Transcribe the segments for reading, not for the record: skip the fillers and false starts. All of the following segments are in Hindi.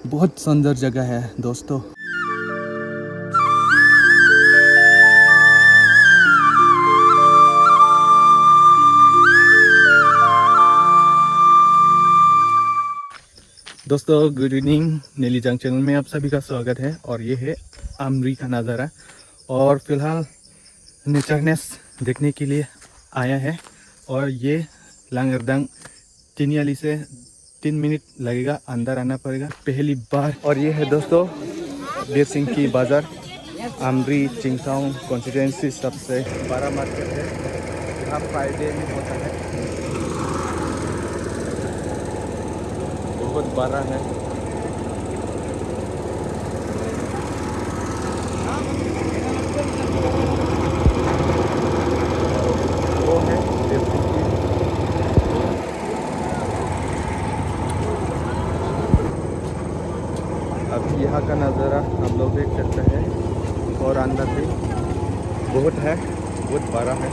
बहुत सुंदर जगह है दोस्तों। दोस्तों गुड इवनिंग, नीलीजंग चैनल में आप सभी का स्वागत है। और ये है आमरी का नज़ारा। और फिलहाल नेचरनेस देखने के लिए आया है। और ये लांगरदंग चिनियाली से 3 मिनट लगेगा, अंदर आना पड़ेगा पहली बार। और ये है दोस्तों बीर सिंह की बाज़ार, आमरी चिंगथांग कॉन्स्टिट्यूंसी सबसे बड़ा मार्केट है। यहाँ फ्राइडे में होता है, बहुत बड़ा है। वो है बीर सिंह की। अब यहाँ का नज़ारा हम लोग देख सकते हैं। और अंदर भी बहुत है, बहुत बड़ा है।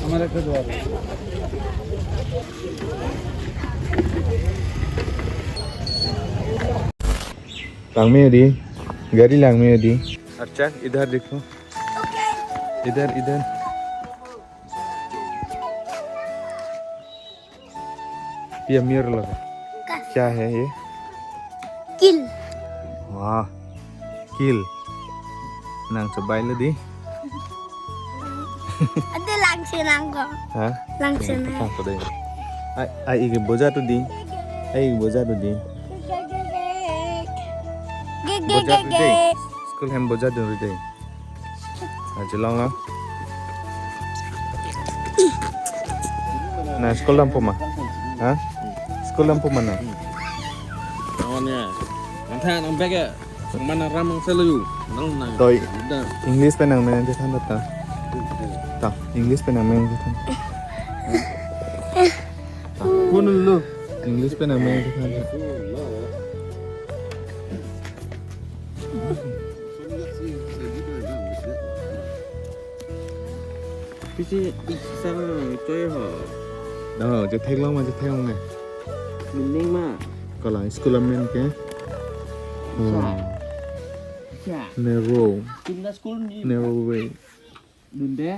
हमारे लांग में दी गाड़ी, लांग में दी। अच्छा इधर देखो, इधर इधर ये मिरर लगा, क्या है ये? किल। वाह किल nang sabay lo di. Ada langsung nangko. Hah? Langsung. Sangko deh. Ai ige boja tu di. Ai ige boja tu di. Boja tu di. School hem boja tu di. Aja long lah. Nah school lampu mah. Hah? School lampu mana? Awalnya, nanti nambah ke mana ramang selalu. Tôi English पे नंग में जैसा बता ता English पे नंग में जैसा कौन लो English पे नंग में जैसा किसी sama coy ho. đâuจะเทคลงมาจะเทคลงไง Mending mah. Kalau school amen ke Ya. narrow Pindah school ni. narrow way Dunda.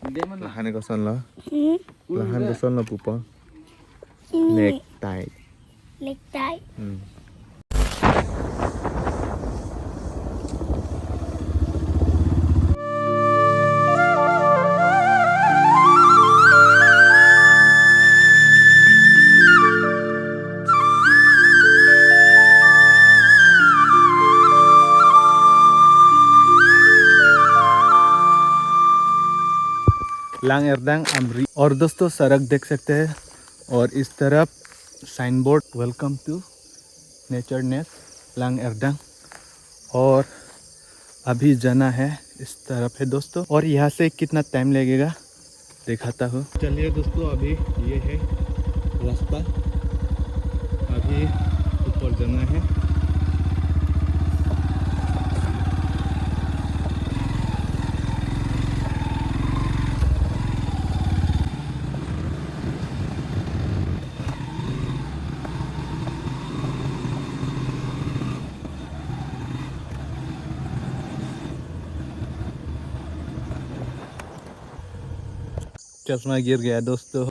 Dunda mana? lahan kosan lah lahan kosan lah pupa neck tight Leg tight. लांगरदंग Amri. और दोस्तों सड़क देख सकते हैं। और इस तरफ साइन बोर्ड वेलकम टू नेचरनेस लांगरदंग। और अभी जाना है इस तरफ है दोस्तों। और यहाँ से कितना टाइम लगेगा दिखाता हूँ। चलिए दोस्तों अभी ये है रास्ता, अभी ऊपर जाना है। चश्मा गिर गया दोस्तों।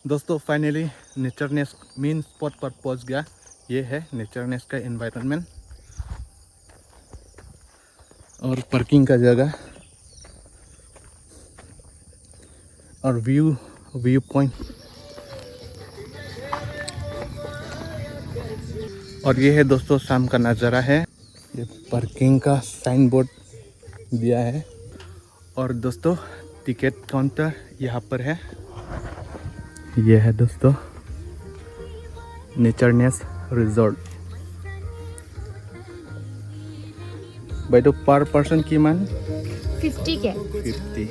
दोस्तों फाइनली नेचरनेस मेन स्पॉट पर पहुंच गया। ये है नेचरनेस का एनवायरनमेंट और पार्किंग का जगह और व्यू पॉइंट। और ये है दोस्तों शाम का नज़ारा है। ये पार्किंग का साइन बोर्ड दिया है। और दोस्तों टिकट काउंटर यहाँ पर है। ये है दोस्तों नेचरनेस रिजॉर्ट। भाई तो पर पर्सन किमान 50 के 50।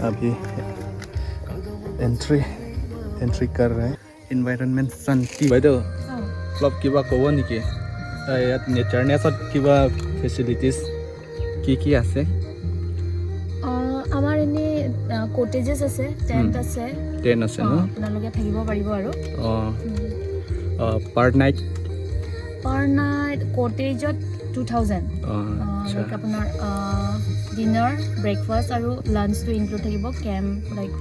अभी एंट्री कर रहे हैं। इन्वायरमेंट शांति বাইদেউ অলপ কিবা ক'ব নেকি ইয়াত নেচাৰনেছত কিবা ফেচিলিটিজ কি আছে? আমাৰ এনে কটেজেছ আছে, টেণ্ট আছে, টেণ্ট আছে ন? আপোনালোকে থাকিব পাৰিব আৰু পাৰ নাইট কটেজত 2000 লাইক আপোনাৰ ডিনাৰ ব্ৰেকফাষ্ট আৰু লাঞ্চটো ইনক্লুড থাকিব, কেম্প লাইক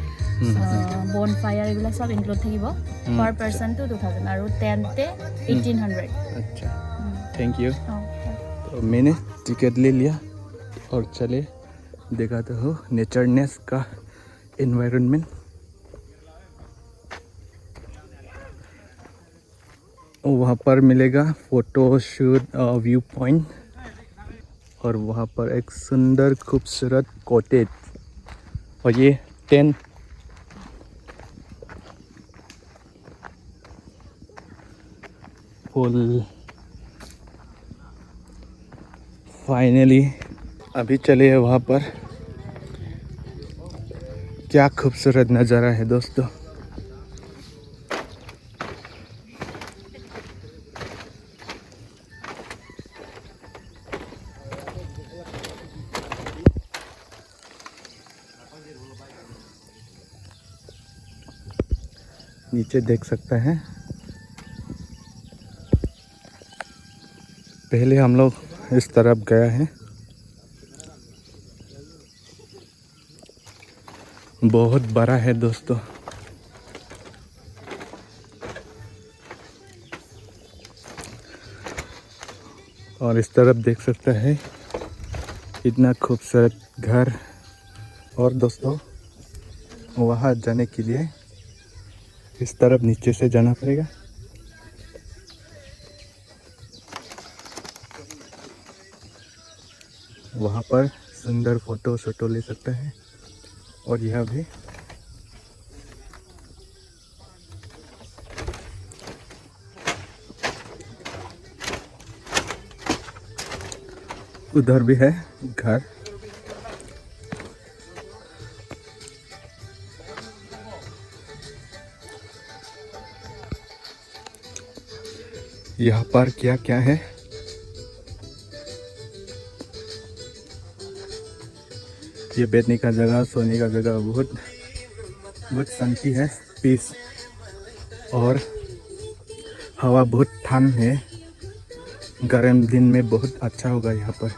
বন ফায়াৰ এইবিলাক চব ইনক্লুড থাকিব। পাৰ পাৰ্চনটো 2000 আৰু টেণ্টে 1800। अच्छा थैंक यू। तो मैंने टिकट ले लिया और चले दिखाता हूँ नेचरनेस का एनवायरनमेंट। वहाँ पर मिलेगा फोटो शूट व्यू पॉइंट और वहाँ पर एक सुंदर खूबसूरत कॉटेज और ये टेंट। फुल फाइनली अभी चले वहाँ पर। क्या खूबसूरत नज़ारा है दोस्तों। नीचे देख सकते हैं। पहले हम लोग इस तरफ गया है। बहुत बड़ा है दोस्तों। और इस तरफ देख सकते हैं इतना खूबसूरत घर। और दोस्तों वहाँ जाने के लिए इस तरफ नीचे से जाना पड़ेगा। वहाँ पर सुंदर फोटो ले सकते हैं। और यह भी उधर भी है घर। यहाँ पर क्या क्या है? ये बैठने का जगह, सोने का जगह, बहुत शांति है, पीस। और हवा बहुत ठंड है। गर्म दिन में बहुत अच्छा होगा यहाँ पर।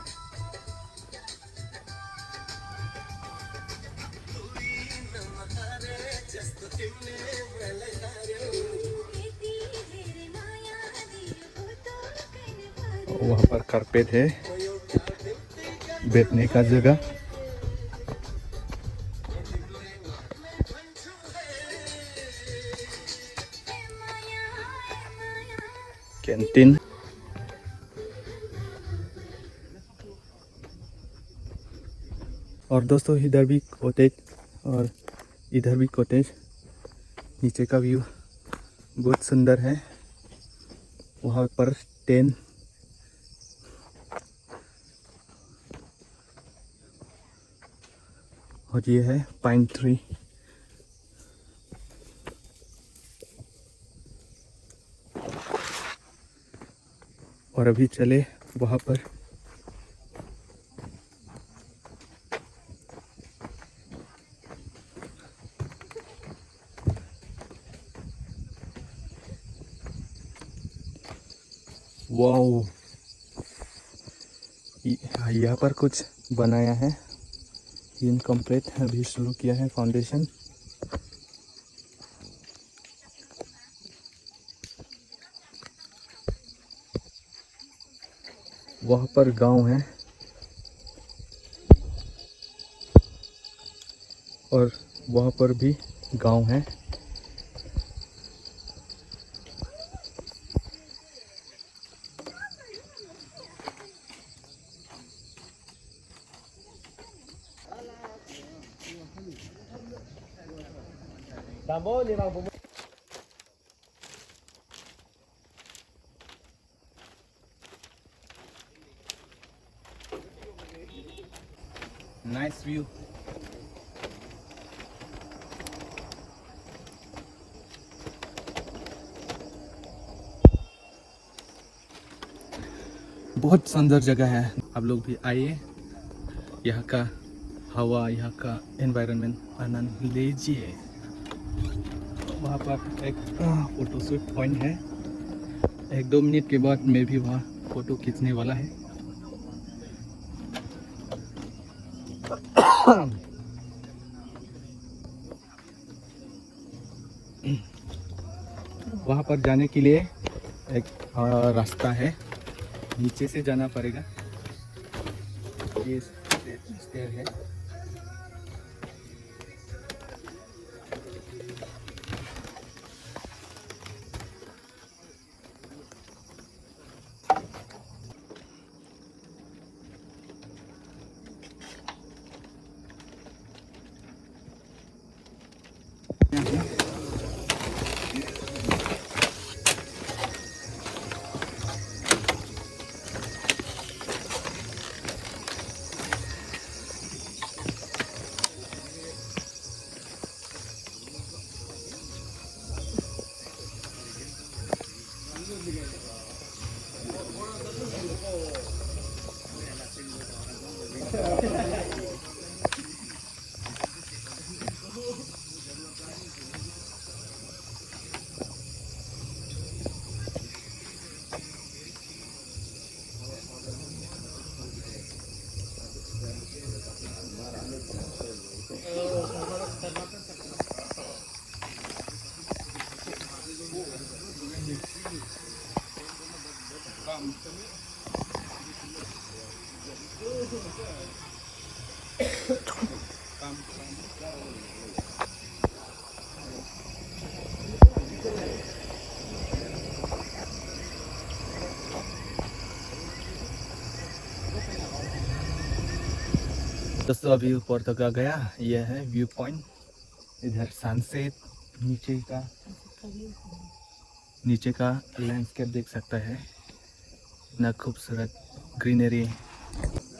वहाँ पर कारपेट है, बैठने का जगह। कैंटीन। और दोस्तों इधर भी कॉटेज और इधर भी कॉटेज। नीचे का व्यू बहुत सुंदर है। वहाँ पर टेंट और ये है पाइन ट्री। और अभी चले वहाँ पर। वाओ, यहाँ पर कुछ बनाया है, इनकम्प्लीट अभी शुरू किया है फाउंडेशन। वहाँ पर गांव है और वहाँ पर भी गांव है। Nice view. बहुत सुंदर जगह है, आप लोग भी आइए, यहाँ का हवा, यहाँ का एनवायरनमेंट आनंद लीजिए। वहाँ पर एक फोटोशूट पॉइंट है, 1-2 मिनट के बाद मैं भी वहाँ फोटो खींचने वाला है। वहाँ पर जाने के लिए एक रास्ता है, नीचे से जाना पड़ेगा। ये स्टेयर है। दोस्तों अभी ऊपर तक आ गया, यह है व्यू पॉइंट। इधर सनसेट, नीचे का लैंडस्केप देख सकता है, इतना खूबसूरत ग्रीनरी।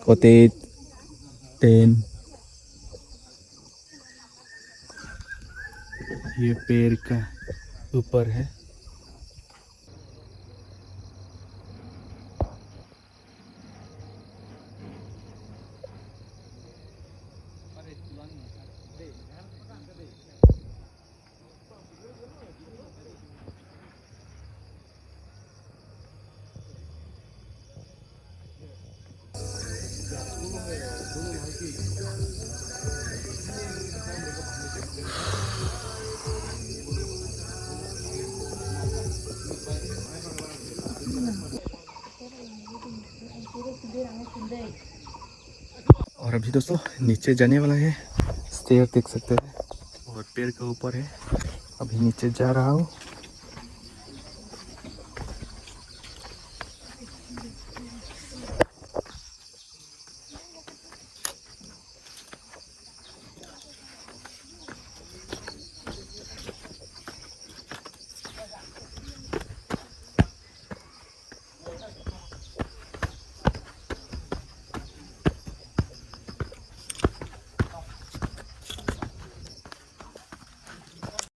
कॉटेज 10, ये पेड़ का ऊपर है। और अभी दोस्तों नीचे जाने वाला है, स्टेयर देख सकते हैं और पेड़ के ऊपर है। अभी नीचे जा रहा हूँ।